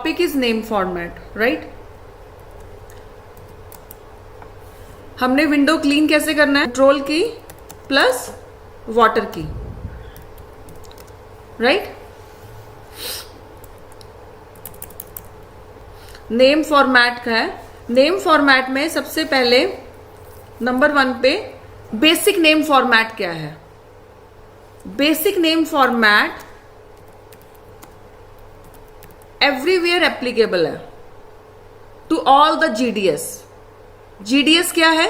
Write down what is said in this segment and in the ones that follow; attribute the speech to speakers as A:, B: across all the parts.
A: Topic is name format, right. हमने window clean कैसे करना है, कंट्रोल की प्लस वाटर की, राइट। नेम फॉर्मेट का है। नेम फॉर्मेट में सबसे पहले नंबर 1 पे बेसिक नेम फॉर्मेट क्या है। Basic name format everywhere applicable है to all the G D S. G D S क्या है,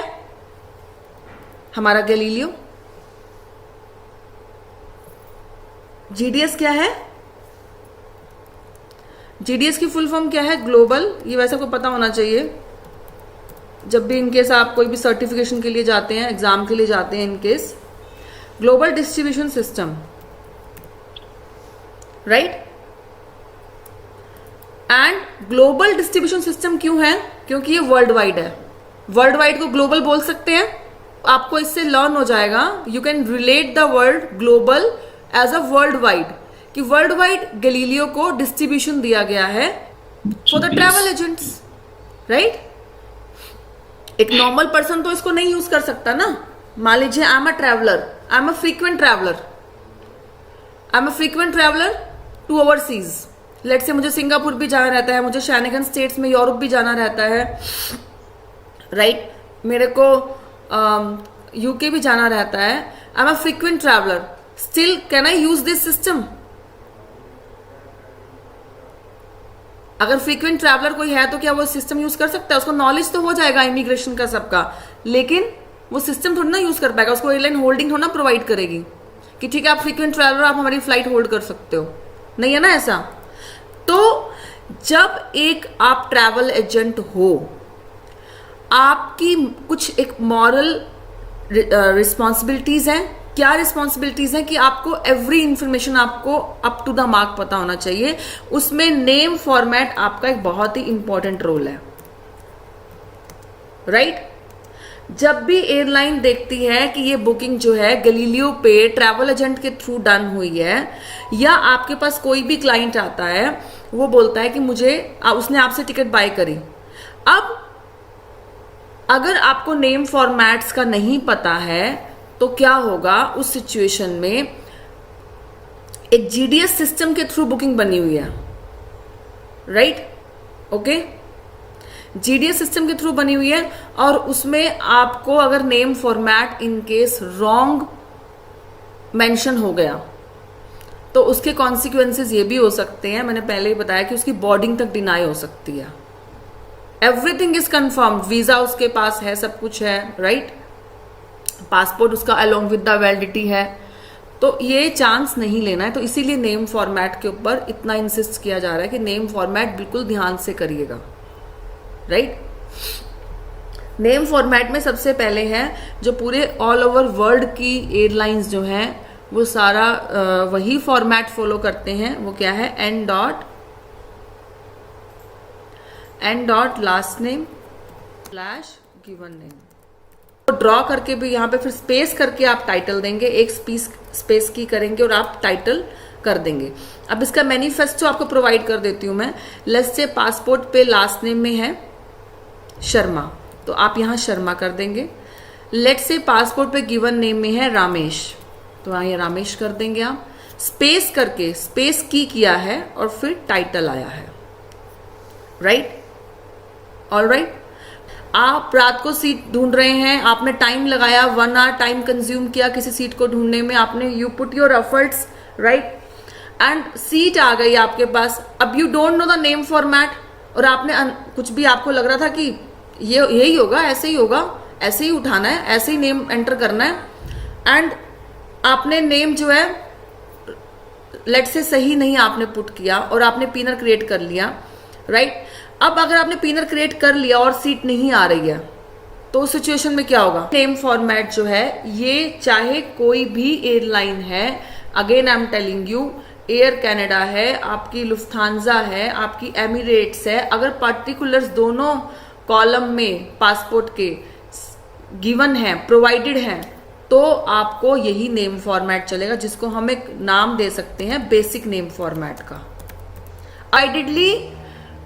A: हमारा गैलीलियो। जीडीएस क्या है, जीडीएस की फुल फॉर्म क्या है, ग्लोबल। ये वैसे आपको पता होना चाहिए, जब भी इनकेस आप कोई भी सर्टिफिकेशन के लिए जाते हैं, एग्जाम के लिए जाते हैं, in case global distribution system, right. And global distribution system क्यों है, क्योंकि ये वर्ल्ड वाइड है। वर्ल्ड वाइड को ग्लोबल बोल सकते हैं। आपको इससे लर्न हो जाएगा, you can relate the word global as a world wide, कि वर्ल्ड वाइड गैलीलियो को डिस्ट्रीब्यूशन दिया गया है for the travel agents, right. एक नॉर्मल पर्सन तो इसको नहीं यूज कर सकता ना। मान लीजिए I am a traveller, I am a frequent traveller, I am a frequent traveller to overseas. Let's say मुझे सिंगापुर भी जाना रहता है, मुझे शेनेगन स्टेट्स में यूरोप भी जाना रहता है, राइट। मेरे को यूके भी जाना रहता है। आई am a frequent traveller, still can I use this system. अगर फ्रीक्वेंट ट्रैवलर कोई है तो क्या वो सिस्टम यूज कर सकता है? उसको नॉलेज तो हो जाएगा इमिग्रेशन का सबका, लेकिन वो सिस्टम थोड़ी ना यूज कर पाएगा। उसको एयरलाइन होल्डिंग थोड़ा ना प्रोवाइड करेगी कि ठीक है आप फ्रीक्वेंट ट्रैवलर, आप हमारी फ्लाइट होल्ड कर सकते हो, नहीं है ना ऐसा। तो जब एक आप ट्रैवल एजेंट हो, आपकी कुछ एक मॉरल रिस्पॉन्सिबिलिटीज हैं। क्या रिस्पॉन्सिबिलिटीज हैं कि आपको एवरी इंफॉर्मेशन आपको अप टू द मार्क पता होना चाहिए। उसमें नेम फॉर्मेट आपका एक बहुत ही इंपॉर्टेंट रोल है, राइट। जब भी एयरलाइन देखती है कि ये बुकिंग जो है गैलीलियो पे ट्रैवल एजेंट के थ्रू डन हुई है, या आपके पास कोई भी क्लाइंट आता है, वो बोलता है कि मुझे उसने आपसे टिकट बाय करी। अब अगर आपको नेम फॉर्मेट्स का नहीं पता है तो क्या होगा उस सिचुएशन में? एक जीडीएस सिस्टम के थ्रू बुकिंग बनी हुई है, राइट, ओके। जीडीएस सिस्टम के थ्रू बनी हुई है और उसमें आपको अगर name format in case wrong mention हो गया तो उसके कॉन्सिक्वेंसेस ये भी हो सकते हैं। मैंने पहले ही बताया कि उसकी बोर्डिंग तक डिनाई हो सकती है। एवरीथिंग इज कंफर्म्ड, वीजा उसके पास है, सब कुछ है, राइट। पासपोर्ट उसका अलोंग विद द वैलिडिटी है, तो ये चांस नहीं लेना है। तो इसीलिए नेम फॉर्मेट के ऊपर इतना इंसिस्ट किया जा रहा है कि नेम फॉर्मेट बिल्कुल ध्यान से करिएगा, राइट। नेम फॉर्मेट में सबसे पहले है जो पूरे ऑल ओवर वर्ल्ड की एयरलाइंस जो हैं वो सारा वही फॉर्मेट फॉलो करते हैं। वो क्या है? N dot last name slash given name. तो ड्रॉ करके भी यहाँ पे फिर स्पेस करके आप टाइटल देंगे, एक स्पेस की करेंगे और आप टाइटल कर देंगे। अब इसका मैनिफेस्टो आपको प्रोवाइड कर देती हूँ मैं। लेट्स से पासपोर्ट पे लास्ट नेम में है शर्मा, तो आप यहाँ शर्मा कर देंगे। लेट्स से पासपोर्ट पे गिवन नेम में है रामेश, तो यहाँ रामेश कर देंगे आप। स्पेस करके स्पेस की किया है और फिर टाइटल आया है, राइट, ऑलराइट। आप रात को सीट ढूंढ रहे हैं, आपने टाइम लगाया, 1 आवर टाइम कंज्यूम किया किसी सीट को ढूंढने में, आपने you put your efforts, right, and seat आ गई आपके पास। अब you don't know the name format और आपने कुछ भी आपको लग रहा था कि ये यही होगा, ऐसे ही होगा, ऐसे ही उठाना है, ऐसे ही नेम एंटर करना है, एंड आपने नेम जो है लेट से सही नहीं आपने पुट किया और आपने पिनर क्रिएट कर लिया, राइट। अब अगर आपने पिनर क्रिएट कर लिया और सीट नहीं आ रही है तो उस सिचुएशन में क्या होगा? नेम फॉर्मेट जो है ये चाहे कोई भी एयरलाइन है, again I am telling you, air Canada है, आपकी लुफ्थांजा है, आपकी एमिरेट्स है, अगर पर्टिकुलर्स दोनों कॉलम में पासपोर्ट के गिवन है, प्रोवाइडेड है, तो आपको यही नेम फॉर्मेट चलेगा, जिसको हम एक नाम दे सकते हैं बेसिक नेम फॉर्मेट का। आइडियली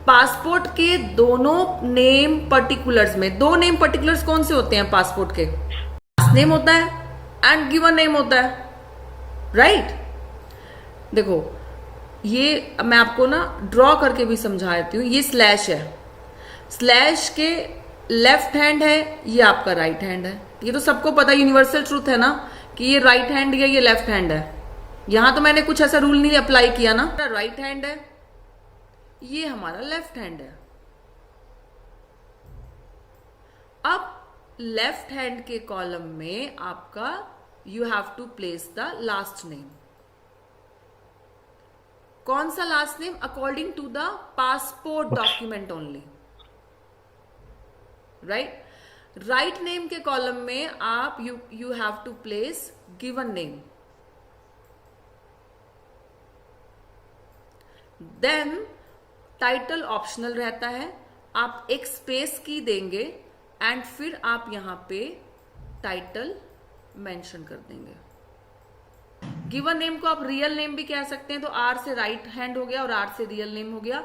A: पासपोर्ट के दोनों नेम पर्टिकुलर्स में, दो नेम पर्टिकुलर्स कौन से होते हैं पासपोर्ट के? लास्ट नेम होता है एंड गिवन नेम होता है, राइट? देखो ये मैं आपको ना ड्रॉ करके भी समझा देती हूँ। ये स्लैश है, स्लैश के लेफ्ट हैंड है, ये आपका राइट हैंड है। ये तो सबको पता, यूनिवर्सल ट्रूथ है ना कि ये राइट हैंड या ये लेफ्ट हैंड है। यहां तो मैंने कुछ ऐसा रूल नहीं अप्लाई किया ना। राइट हैंड है, ये हमारा लेफ्ट हैंड है। अब लेफ्ट हैंड के कॉलम में आपका you have to place the last name. कौन सा last name? According to the passport document only, right? Right name के कॉलम में आप you have to place given name. Then title optional रहता है, आप एक स्पेस की देंगे एंड फिर आप यहां पे टाइटल मेंशन कर देंगे। गिवन नेम को आप रियल नेम भी कह सकते हैं, तो आर से राइट हैंड हो गया और आर से रियल नेम हो गया।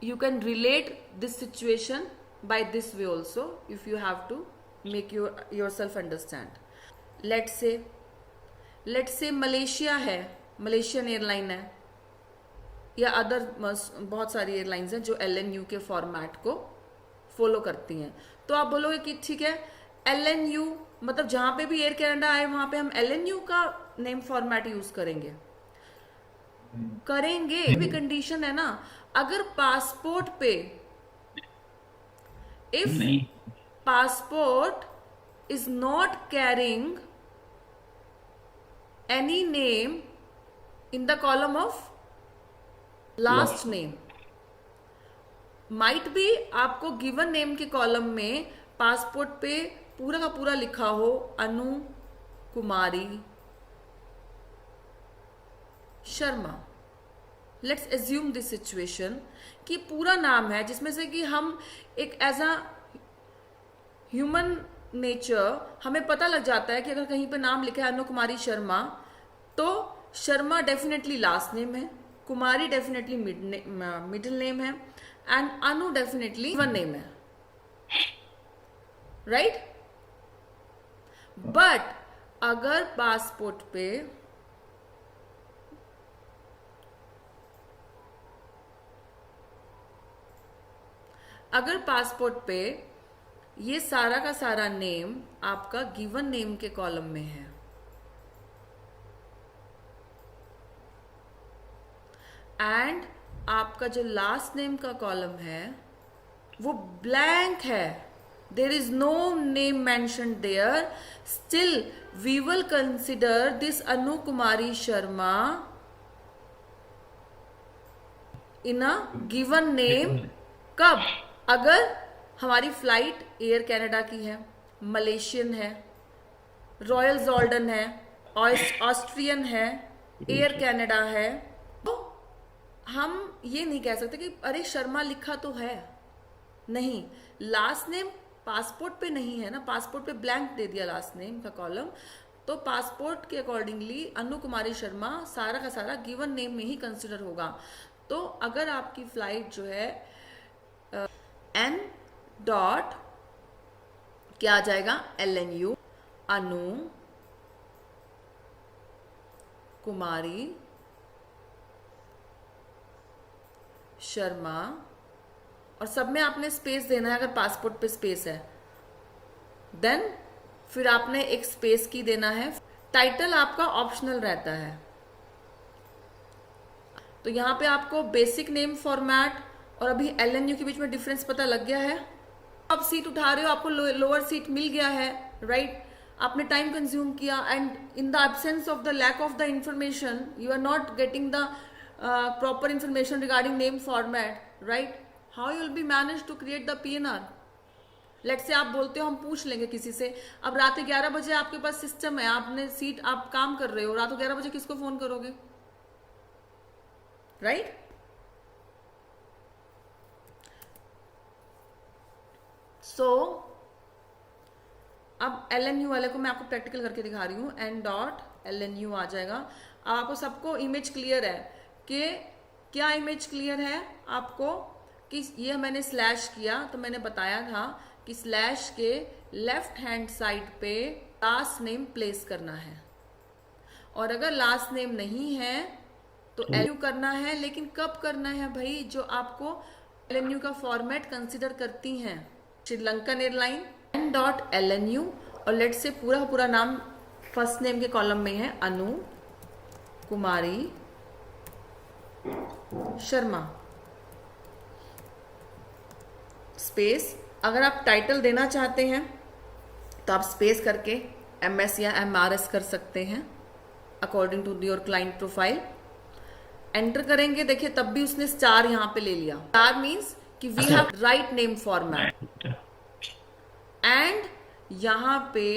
A: You can relate this situation by this way also if you have to make yourself understand. let's say Malaysia है, मलेशियन एयरलाइन है, या अदर बहुत सारी एयरलाइंस हैं जो LNU के फॉर्मेट को फॉलो करती हैं। तो आप बोलोगे कि ठीक है LNU मतलब जहां पे भी एयर कनाडा आए वहां पे हम LNU का नेम फॉर्मेट यूज करेंगे भी कंडीशन है ना, अगर पासपोर्ट पे if passport is not carrying any name in the column of last name, might be आपको गिवन नेम के कॉलम में पासपोर्ट पे पूरा का पूरा लिखा हो Anu Kumari Sharma. Let's assume this situation कि पूरा नाम है, जिसमें से कि हम एक एज अ ह्यूमन नेचर हमें पता लग जाता है कि अगर कहीं पे नाम लिखा है अनु कुमारी शर्मा, तो शर्मा डेफिनेटली लास्ट नेम है, कुमारी डेफिनेटली मिडिल नेम है and Anu definitely given name है, राइट? बट अगर पासपोर्ट पे ये सारा का सारा नेम आपका गिवन नेम के कॉलम में है एंड आपका जो लास्ट नेम का कॉलम है वो ब्लैंक है, there is no name mentioned there, still we will consider this Anu Kumari Sharma in a given name. कब? अगर हमारी फ्लाइट एयर कनाडा की है, मलेशियन है, रॉयल जॉर्डन है, ऑस्ट्रियन है, एयर कनाडा है, तो हम ये नहीं कह सकते कि अरे शर्मा लिखा तो है, नहीं, लास्ट नेम पासपोर्ट पे नहीं है ना, पासपोर्ट पे ब्लैंक दे दिया लास्ट नेम का कॉलम, तो पासपोर्ट के अकॉर्डिंगली अनु कुमारी शर्मा सारा का सारा गिवन नेम में ही कंसिडर होगा। तो अगर आपकी फ्लाइट जो है एन डॉट क्या आ जाएगा, LNU अनु कुमारी शर्मा, और सब में आपने स्पेस देना है अगर पासपोर्ट पे स्पेस है, देन फिर आपने एक स्पेस की देना है। टाइटल आपका ऑप्शनल रहता है, तो यहां पे आपको बेसिक नेम फॉर्मेट और अभी LNU के बीच में डिफरेंस पता लग गया है। आप सीट उठा रहे हो, आपको लोअर सीट मिल गया है, राइट? आपने टाइम कंज्यूम किया and in the absence of the lack of the information you are not getting the proper information regarding name format, right? How you will be manage to create the PNR? Let's say आप बोलते हो हम पूछ लेंगे किसी से, अब रात 11 बजे आपके पास सिस्टम है, आपने सीट, आप काम कर रहे हो, रात 11 बजे किसको फोन करोगे, राइट? सो अब LNU वाले को मैं आपको प्रैक्टिकल करके दिखा रही हूँ। N डॉट LNU आ जाएगा। अब आपको सबको इमेज क्लियर है कि क्या इमेज क्लियर है आपको कि ये मैंने स्लैश किया तो मैंने बताया था कि स्लैश के लेफ्ट हैंड साइड पे लास्ट नेम प्लेस करना है, और अगर लास्ट नेम नहीं है तो LNU करना है। लेकिन कब करना है भाई? जो आपको LNU का फॉर्मेट कंसिडर करती हैं, श्रीलंकन एयरलाइन N.LNU, और लेट से पूरा नाम फर्स्ट नेम के कॉलम में है अनु कुमारी शर्मा, स्पेस। अगर आप टाइटल देना चाहते हैं तो आप स्पेस करके MS या MRS कर सकते हैं according to your client profile. Enter करेंगे, देखिए तब भी उसने स्टार यहाँ पे ले लिया। स्टार मीन्स कि we have right name format, and यहाँ पे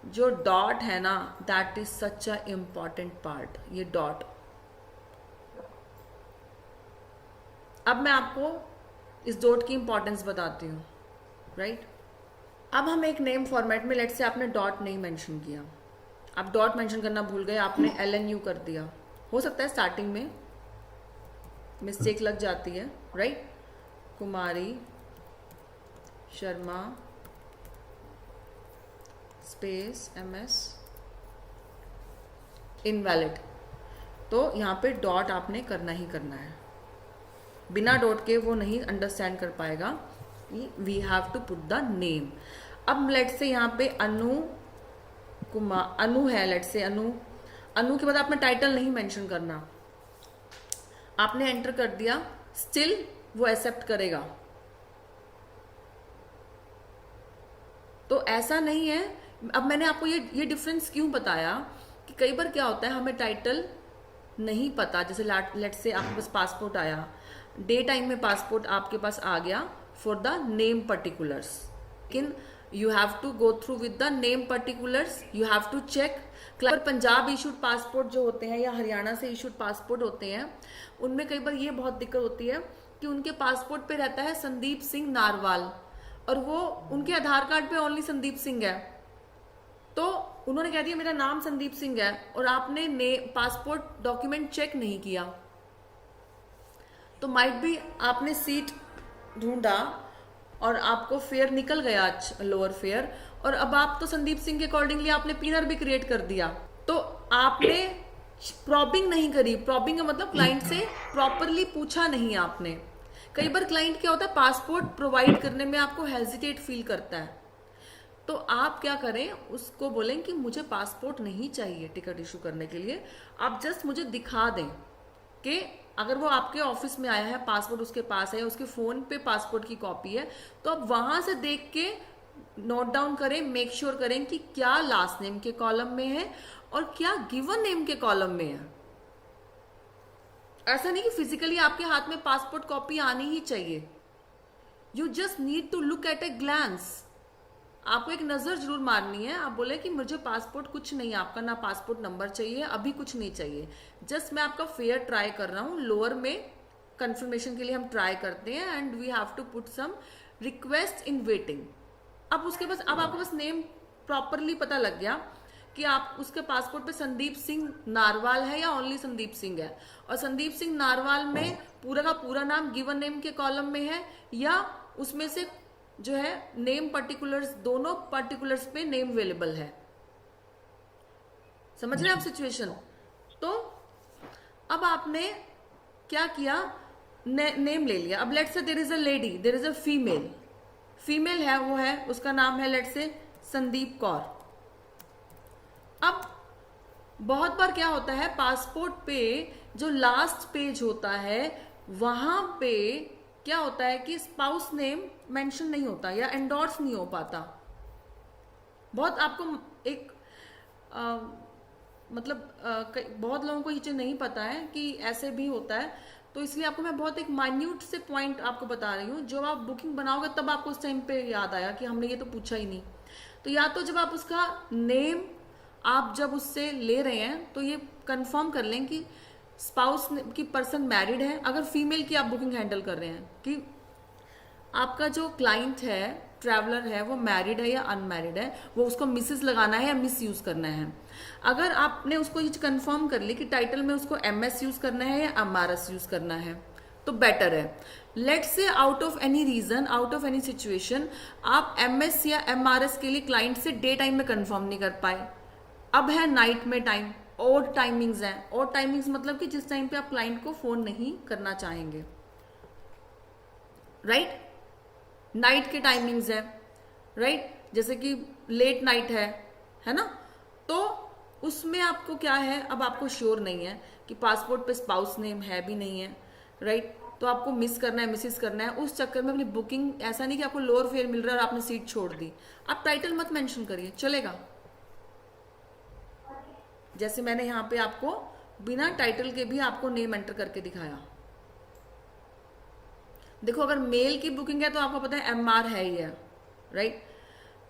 A: जो डॉट है ना, that is such a important part, ये डॉट। अब मैं आपको इस डॉट की इंपॉर्टेंस बताती हूँ, राइट? अब हम एक नेम फॉर्मेट में, लेट से आपने डॉट नहीं मेंशन किया, आप डॉट मेंशन करना भूल गए, आपने LNU कर दिया। हो सकता है स्टार्टिंग में मिस्टेक लग जाती है, right? Kumari Sharma space MS invalid, तो यहाँ पे डॉट आपने करना ही करना है। बिना डॉट के वो नहीं अंडरस्टैंड कर पाएगा। We have to put the name. अब लेट से यहाँ पे अनु है, लेट से अनु के बाद आपने टाइटल नहीं मेंशन करना, आपने एंटर कर दिया, स्टिल वो एक्सेप्ट करेगा। तो ऐसा नहीं है। अब मैंने आपको ये डिफरेंस क्यों बताया कि कई बार क्या होता है, हमें टाइटल नहीं पता। जैसे लेट से आपके पास पासपोर्ट आया, डे टाइम में पासपोर्ट आपके पास आ गया फॉर द नेम पर्टिकुलर्स, लेकिन you have to go through with the name particulars, you have to check. Punjab issued passport जो होते हैं या हरियाणा से इशूड पासपोर्ट होते हैं, उनमें कई बार ये बहुत दिक्कत होती है कि उनके पासपोर्ट पे रहता है संदीप सिंह नारवाल, और वो उनके आधार कार्ड पे ओनली संदीप सिंह है। तो उन्होंने कह दिया मेरा नाम संदीप सिंह है, और आपने पासपोर्ट डॉक्यूमेंट चेक नहीं किया, तो माइट भी आपने सीट ढूंढा और आपको फेयर निकल गया, लोअर फेयर, और अब आप तो संदीप सिंह के अकॉर्डिंगली आपने पिनर भी क्रिएट कर दिया, तो आपने प्रॉबिंग नहीं करी। प्रॉबिंग का मतलब क्लाइंट से प्रॉपरली पूछा नहीं आपने। कई बार क्लाइंट क्या होता है, पासपोर्ट प्रोवाइड करने में आपको हेजिटेट फील करता है, तो आप क्या करें, उसको बोलें कि मुझे पासपोर्ट नहीं चाहिए टिकट इशू करने के लिए, आप जस्ट मुझे दिखा दें कि अगर वो आपके ऑफिस में आया है, पासपोर्ट उसके पास है, उसके फोन पे पासपोर्ट की कॉपी है, तो आप वहां से देख के नोट डाउन करें, मेक श्योर करें कि क्या लास्ट नेम के कॉलम में है और क्या गिवन नेम के कॉलम में है। ऐसा नहीं कि फिजिकली आपके हाथ में पासपोर्ट कॉपी आनी ही चाहिए, you just need to look at a glance. आपको एक नजर जरूर मारनी है, आप बोले कि मुझे पासपोर्ट कुछ नहीं, आपका ना पासपोर्ट नंबर चाहिए, अभी कुछ नहीं चाहिए, जस्ट मैं आपका फेयर ट्राई कर रहा हूं। लोअर में कंफर्मेशन के लिए हम ट्राई करते हैं, and we have to put some request in waiting. अब उसके पास, अब आपके पास नेम प्रॉपरली पता लग गया कि आप उसके पासपोर्ट पे संदीप सिंह नारवाल है या ओनली संदीप सिंह है, और संदीप सिंह नारवाल में पूरा का पूरा नाम गिवन नेम के कॉलम में है, या उसमें से जो है नेम पर्टिकुलर्स, दोनों पर्टिकुलर्स पे नेम अवेलेबल है। समझ रहे हैं आप सिचुएशन? तो अब आपने क्या किया, नेम ले लिया। अब let's say there is a lady, there is a female है, वो है, उसका नाम है लेट से संदीप कौर। अब बहुत बार क्या होता है, पासपोर्ट पे जो लास्ट पेज होता है वहां पे क्या होता है कि स्पाउस नेम मेंशन नहीं होता या एंडोर्स नहीं हो पाता। बहुत आपको एक बहुत लोगों को ये चीज नहीं पता है कि ऐसे भी होता है, तो इसलिए आपको मैं बहुत एक माइन्यूट से पॉइंट आपको बता रही हूँ। जब आप बुकिंग बनाओगे तब आपको उस टाइम पे याद आया कि हमने ये तो पूछा ही नहीं। तो या तो जब आप उसका नेम आप जब उससे ले रहे हैं तो ये कंफर्म कर लें कि स्पाउस की पर्सन मैरिड है। अगर फीमेल की आप बुकिंग हैंडल कर रहे हैं कि आपका जो क्लाइंट है, ट्रैवलर है, वो मैरिड है या अनमैरिड है, वो उसको मिसेस लगाना है या मिस यूज करना है। अगर आपने उसको ये कंफर्म कर ली कि टाइटल में उसको MS यूज करना है या MRS यूज करना है, तो बेटर है। Let's say out of any reason, out of any situation, आप एमएस या एमआरएस के लिए क्लाइंट से डे टाइम में कंफर्म नहीं कर पाए, अब है नाइट में टाइम, ऑड टाइमिंग्स हैं। ऑड टाइमिंग्स मतलब कि जिस टाइम पे आप क्लाइंट को फोन नहीं करना चाहेंगे, राइट? नाइट के टाइमिंग्स है, राइट? जैसे कि लेट नाइट है ना? तो उसमें आपको क्या है, अब आपको श्योर नहीं है कि पासपोर्ट पे स्पाउस नेम है भी नहीं है, राइट? तो आपको मिस करना है, मिसिस करना है, उस चक्कर में अपनी बुकिंग, ऐसा नहीं कि आपको लोअर फेयर मिल रहा है और आपने सीट छोड़ दी, आप टाइटल मत मेंशन करिए, चलेगा? जैसे मैंने यहां पे आपको बिना टाइटल के भी आपको नेम एंटर करके दिखाया। देखो, अगर मेल की बुकिंग है तो आपको पता है एमआर है ही है, राइट?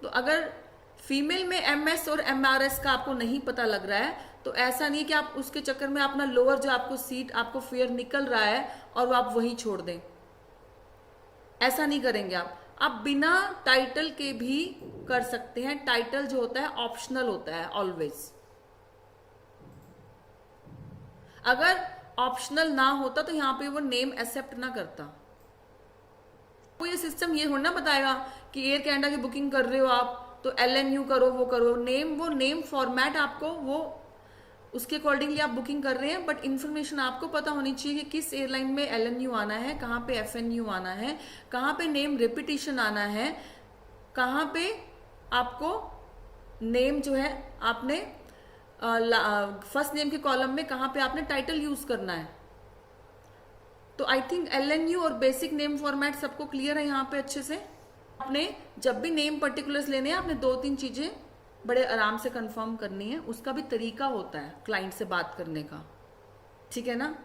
A: तो अगर फीमेल में एमएस और एमआरएस का आपको नहीं पता लग रहा है, तो ऐसा नहीं कि आप उसके चक्कर में अपना लोअर जो आपको सीट, आपको फेयर निकल रहा है और वो आप वहीं छोड़ दें, ऐसा नहीं करेंगे आप बिना टाइटल के भी कर सकते हैं। टाइटल जो होता है ऑप्शनल होता है ऑलवेज। अगर ऑप्शनल ना होता तो यहां पे वो नेम एक्सेप्ट ना करता। तो ये सिस्टम ये थोड़ा बताएगा कि एयर कैनेडा की बुकिंग कर रहे हो आप तो LNU करो, वो करो, वो नेम फॉर्मेट आपको वो उसके अकॉर्डिंगली आप बुकिंग कर रहे हैं, बट इन्फॉर्मेशन आपको पता होनी चाहिए कि किस एयरलाइन में LNU आना है, कहाँ पे FNU आना है, कहाँ पे नेम रिपीटिशन आना है, कहाँ पे आपको नेम जो है आपने फर्स्ट नेम के कॉलम में कहाँ पे आपने टाइटल यूज करना है। तो आई थिंक LNU और बेसिक नेम फॉर्मेट सबको क्लियर है यहाँ पे अच्छे से। आपने जब भी नेम पर्टिकुलर्स लेने हैं, आपने 2-3 चीजें बड़े आराम से कंफर्म करनी है। उसका भी तरीका होता है क्लाइंट से बात करने का, ठीक है ना?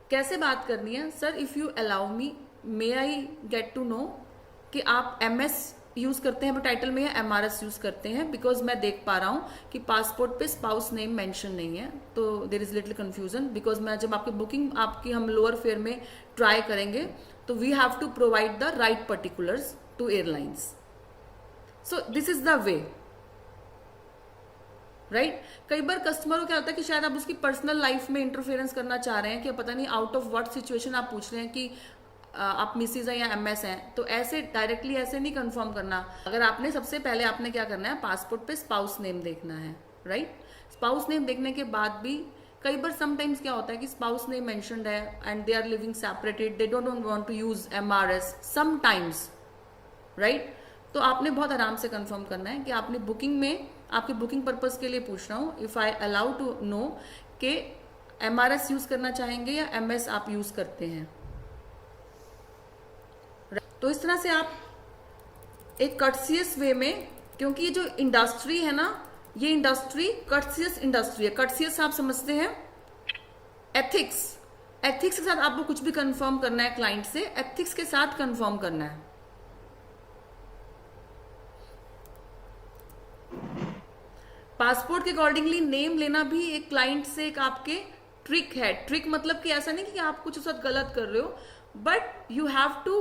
A: कैसे बात करनी है? Sir if you allow me, may I get to know कि आप MS यूज करते हैं टाइटल में या MRS यूज करते हैं, बिकॉज मैं देख पा रहा हूं कि पासपोर्ट पे स्पाउस नेम मेंशन नहीं है, तो there is little confusion. Because मैं जब आपकी बुकिंग आपकी हम लोअर फेयर में ट्राई करेंगे तो we have to provide the right particulars to airlines, so this is the way, right? कई बार कस्टमर को क्या होता है कि शायद आप उसकी पर्सनल लाइफ में इंटरफेरेंस करना चाह रहे हैं, कि पता नहीं आउट ऑफ व्हाट सिचुएशन आप पूछ रहे हैं कि आप मिसिज हैं या MS हैं, तो ऐसे डायरेक्टली ऐसे नहीं कंफर्म करना। अगर आपने सबसे पहले आपने क्या करना है, पासपोर्ट पे स्पाउस नेम देखना है, राइट? स्पाउस नेम देखने के बाद भी कई बार समटाइम्स क्या होता है कि स्पाउस नेम मेंशन्ड है and they are living separated, they don't want to use MRS sometimes, right? तो आपने बहुत आराम से कंफर्म करना है कि आपने बुकिंग में, आपके बुकिंग पर्पज के लिए पूछ रहा हूं, if I allow to know कि MRS यूज करना चाहेंगे या MS आप यूज करते हैं। तो इस तरह से आप एक कर्टसियस वे में, क्योंकि ये जो इंडस्ट्री है ना, ये इंडस्ट्री कर्टसियस इंडस्ट्री है। कर्टसियस आप समझते हैं, एथिक्स, एथिक्स के साथ आपको कुछ भी कंफर्म करना है क्लाइंट से, एथिक्स के साथ कंफर्म करना है। पासपोर्ट के अकॉर्डिंगली नेम लेना भी एक क्लाइंट से एक आपके ट्रिक है। ट्रिक मतलब कि ऐसा नहीं कि आप कुछ उस वक्त गलत कर रहे हो, but you have to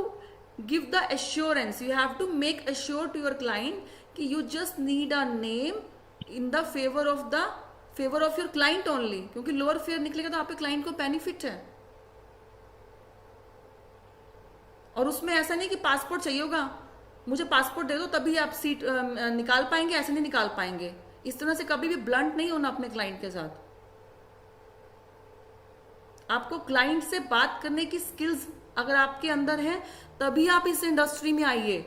A: give the assurance, you have to make assure to your client कि you just need a name in the favor of your client only, क्योंकि लोअर फेयर निकलेगा तो आपके क्लाइंट को बेनिफिट है। और उसमें ऐसा नहीं कि पासपोर्ट चाहिए होगा, मुझे पासपोर्ट दे दो तभी आप सीट निकाल पाएंगे, ऐसे नहीं निकाल पाएंगे। इस तरह से कभी भी ब्लंट नहीं होना अपने क्लाइंट के साथ। आपको क्लाइंट से बात करने की स्किल्स अगर आपके अंदर है तभी आप इस इंडस्ट्री में आइए।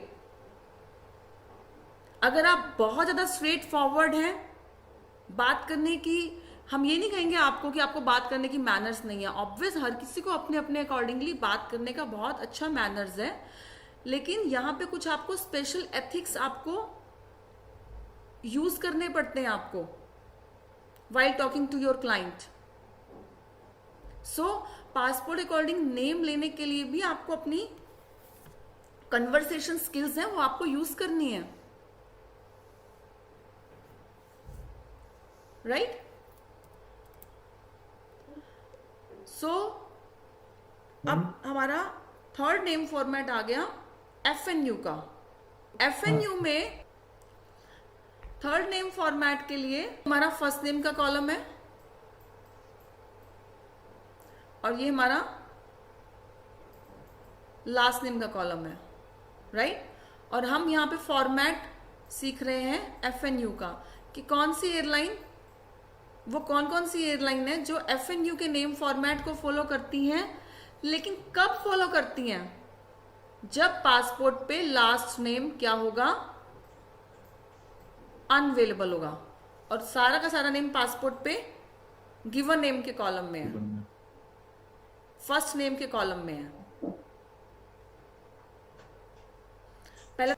A: अगर आप बहुत ज्यादा स्ट्रेट फॉरवर्ड हैं बात करने की, हम ये नहीं कहेंगे आपको कि आपको बात करने की मैनर्स नहीं है। ऑब्वियस हर किसी को अपने अपने अकॉर्डिंगली बात करने का बहुत अच्छा मैनर्स है, लेकिन यहां पे कुछ आपको स्पेशल एथिक्स आपको यूज करने पड़ते हैं आपको while talking to your client. So passport according name लेने के लिए भी आपको अपनी कन्वर्सेशन स्किल्स हैं वो आपको यूज करनी है, राइट? सो अब हमारा थर्ड नेम फॉर्मेट आ गया FNU का। FNU में थर्ड नेम फॉर्मेट के लिए हमारा फर्स्ट नेम का कॉलम है और ये हमारा लास्ट नेम का कॉलम है, राइट। और हम यहाँ पे फॉर्मेट सीख रहे हैं FNU का, कि कौन सी एयरलाइन, वो कौन कौन सी एयरलाइन है जो FNU के नेम फॉर्मेट को फॉलो करती हैं, लेकिन कब फॉलो करती हैं, जब पासपोर्ट पे लास्ट नेम क्या होगा, अनअवेलेबल होगा, और सारा का सारा नेम पासपोर्ट पे गिवन नेम के कॉलम में है, फर्स्ट नेम के कॉलम में है। पहले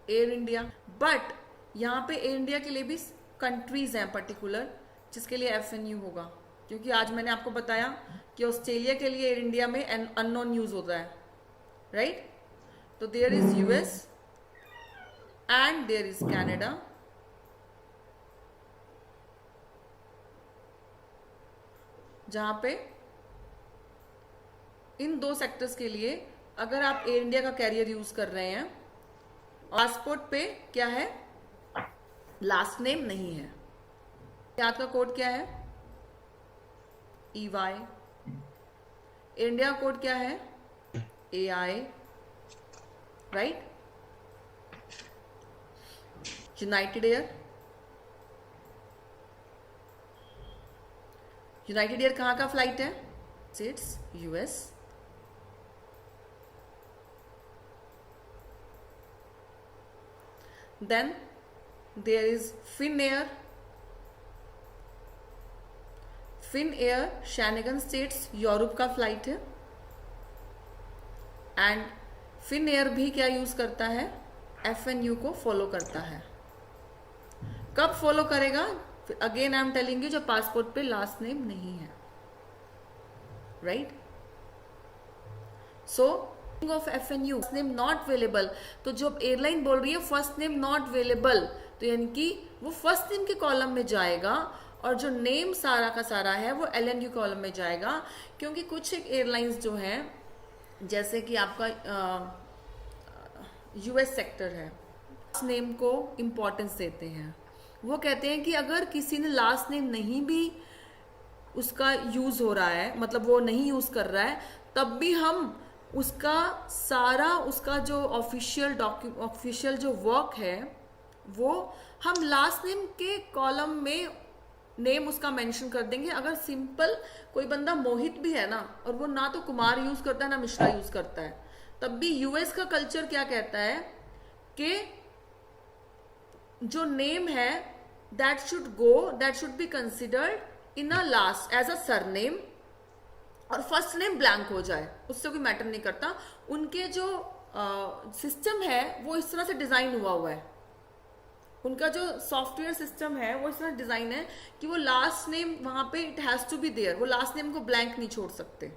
A: एयर इंडिया, बट यहां पे एयर इंडिया के लिए भी कंट्रीज हैं पर्टिकुलर जिसके लिए FNU होगा, क्योंकि आज मैंने आपको बताया कि ऑस्ट्रेलिया के लिए एयर इंडिया में अननोन यूज होता है, राइट। तो there is US and there is Canada, जहां पे इन दो सेक्टर्स के लिए अगर आप एयर इंडिया का कैरियर यूज कर रहे हैं, पासपोर्ट पे क्या है, लास्ट नेम नहीं है, याद का कोड क्या है, EY, एयर इंडिया का कोड क्या है, AI, right. United Air, United Air कहां का फ्लाइट है, it's US। Then there is Finnair, Finnair Schengen states Europe का फ्लाइट है, एंड Finnair भी क्या यूज करता है, FNU को फॉलो करता है। कब फॉलो करेगा, again I am telling you, जो पासपोर्ट पे लास्ट नेम नहीं है, right. So of FNU name not available, तो जो एयरलाइन बोल रही है फर्स्ट नेम नॉट अवेलेबल, तो यानी कि वो फर्स्ट नेम के कॉलम में जाएगा, और जो नेम सारा का सारा है वो LNU कॉलम में जाएगा, क्योंकि कुछ एक एयरलाइंस जो हैं, जैसे कि आपका US सेक्टर है, नेम को इंपॉर्टेंस देते हैं। वो कहते हैं कि अगर किसी ने लास्ट नेम नहीं भी उसका यूज हो रहा है, मतलब वो नहीं यूज कर रहा है, तब भी हम उसका सारा, उसका जो ऑफिशियल जो वर्क है, वो हम लास्ट नेम के कॉलम में नेम उसका मेंशन कर देंगे। अगर सिंपल कोई बंदा मोहित भी है ना, और वो ना तो कुमार यूज करता है ना मिश्रा यूज करता है, तब भी US का कल्चर क्या कहता है कि जो नेम है that should be considered in a last as a surname, और फर्स्ट नेम ब्लैंक हो जाए, उससे कोई मैटर नहीं करता। उनके जो सिस्टम है वो इस तरह से डिजाइन हुआ है, उनका जो सॉफ्टवेयर सिस्टम है वो इस तरह डिजाइन है कि वो लास्ट नेम वहां पे it has to be there, वो लास्ट नेम को ब्लैंक नहीं छोड़ सकते।